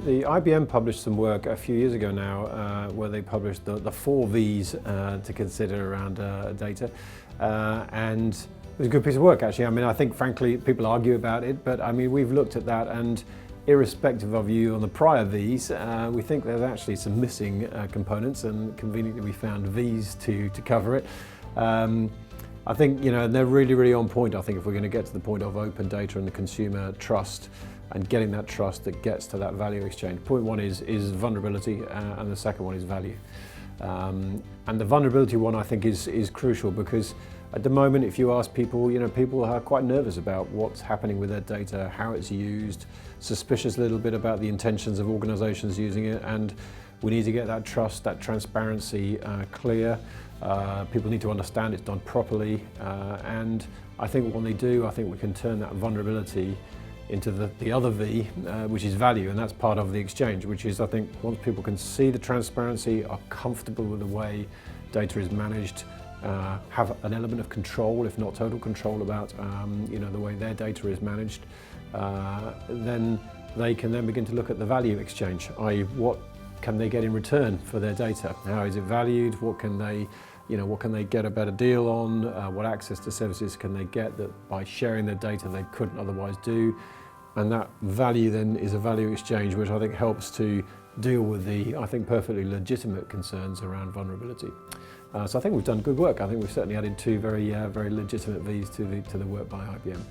The IBM published some work a few years ago now where they published the 4 V's to consider around data, and it was a good piece of work actually. I mean, I think frankly people argue about it, but I mean we've looked at that, and irrespective of you on the prior V's, we think there's actually some missing components, and conveniently we found V's to cover it. I think, you know, they're really on point. I think if we're going to get to the point of open data and the consumer trust and getting that trust that gets to that value exchange. Point 1 is vulnerability, and the second one is value. And the vulnerability one I think is crucial, because at the moment if you ask people, you know, people are quite nervous about what's happening with their data, how it's used, suspicious a little bit about the intentions of organisations using it, and we need to get that trust, that transparency clear. People need to understand it's done properly, and I think when they do, I think we can turn that vulnerability into the other V, which is value, and that's part of the exchange, which is, I think, once people can see the transparency, are comfortable with the way data is managed, have an element of control, if not total control, about you know, the way their data is managed, then they can then begin to look at the value exchange, i.e. what can they get in return for their data? How is it valued? What can they, you know, what can they get a better deal on? What access to services can they get that by sharing their data they couldn't otherwise do? And that value then is a value exchange, which I think helps to deal with the, I think, perfectly legitimate concerns around vulnerability. So I think we've done good work. I think we've certainly added 2 very legitimate V's to the work by IBM.